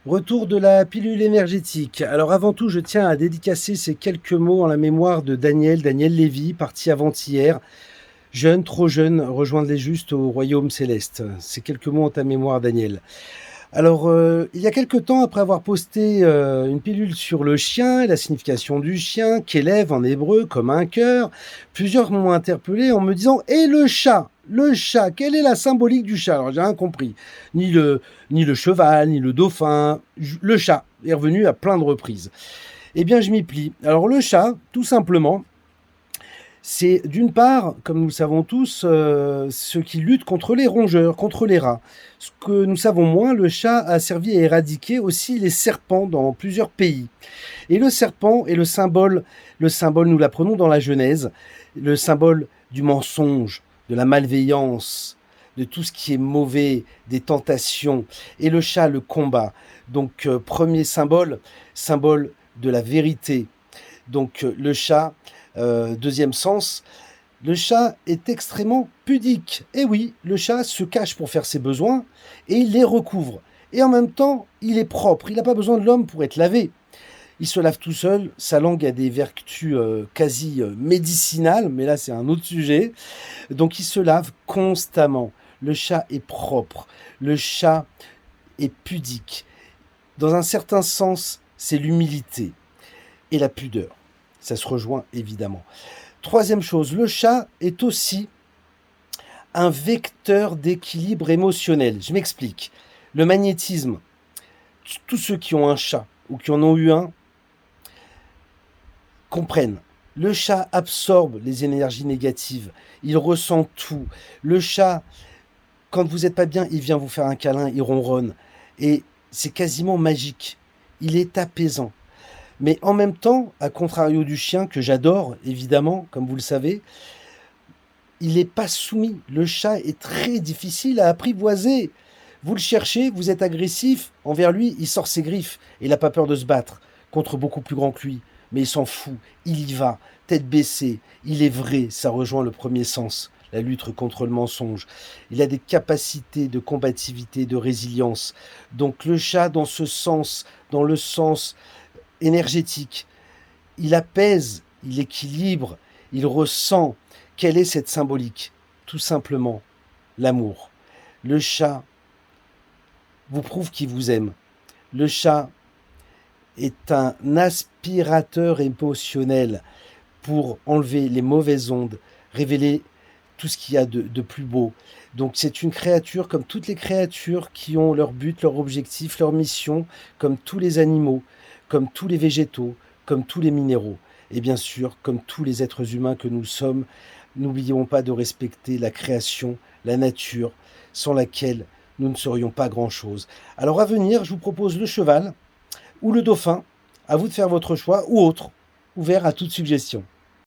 Retour de la pilule énergétique. Alors avant tout, je tiens à dédicacer ces quelques mots en la mémoire de Daniel Lévy, parti avant-hier, jeune, trop jeune, rejoindre les justes au royaume céleste. Ces quelques mots en ta mémoire, Daniel. Alors, il y a quelque temps, après avoir posté une pilule sur le chien et la signification du chien, qu'élève en hébreu comme un cœur, plusieurs m'ont interpellé en me disant «Et le chat? Le chat, quelle est la symbolique du chat?» Alors, j'ai rien compris. Ni le cheval, ni le dauphin. Le chat est revenu à plein de reprises. Eh bien, je m'y plie. Alors, le chat, tout simplement, c'est d'une part, comme nous le savons tous, ceux qui luttent contre les rongeurs, contre les rats. Ce que nous savons moins, le chat a servi à éradiquer aussi les serpents dans plusieurs pays. Et le serpent est le symbole, nous l'apprenons dans la Genèse, le symbole du mensonge, de la malveillance, de tout ce qui est mauvais, des tentations. Et le chat, le combat. Donc, premier symbole, symbole de la vérité. Donc, le chat, deuxième sens, le chat est extrêmement pudique. Et oui, le chat se cache pour faire ses besoins et il les recouvre. Et en même temps, il est propre. Il n'a pas besoin de l'homme pour être lavé. Il se lave tout seul. Sa langue a des vertus quasi médicinales, mais là, c'est un autre sujet. Donc, il se lave constamment. Le chat est propre. Le chat est pudique. Dans un certain sens, c'est l'humilité et la pudeur. Ça se rejoint évidemment. Troisième chose, le chat est aussi un vecteur d'équilibre émotionnel. Je m'explique. Le magnétisme, tous ceux qui ont un chat ou qui en ont eu un comprennent. Le chat absorbe les énergies négatives. Il ressent tout. Le chat, quand vous n'êtes pas bien, il vient vous faire un câlin, il ronronne. Et c'est quasiment magique. Il est apaisant. Mais en même temps, à contrario du chien, que j'adore, évidemment, comme vous le savez, il n'est pas soumis. Le chat est très difficile à apprivoiser. Vous le cherchez, vous êtes agressif envers lui, il sort ses griffes. Et il n'a pas peur de se battre contre beaucoup plus grand que lui. Mais il s'en fout, il y va, tête baissée. Il est vrai, ça rejoint le premier sens, la lutte contre le mensonge. Il a des capacités de combativité, de résilience. Donc le chat, dans ce sens, dans le sens énergétique, il apaise, il équilibre, il ressent. Quelle est cette symbolique? Tout simplement, l'amour. Le chat vous prouve qu'il vous aime. Le chat est un aspirateur émotionnel pour enlever les mauvaises ondes, révéler tout ce qu'il y a de plus beau. Donc c'est une créature comme toutes les créatures qui ont leur but, leur objectif, leur mission, comme tous les animaux, comme tous les végétaux, comme tous les minéraux. Et bien sûr, comme tous les êtres humains que nous sommes, n'oublions pas de respecter la création, la nature, sans laquelle nous ne serions pas grand-chose. Alors à venir, je vous propose le cheval ou le dauphin. À vous de faire votre choix, ou autre, ouvert à toute suggestion.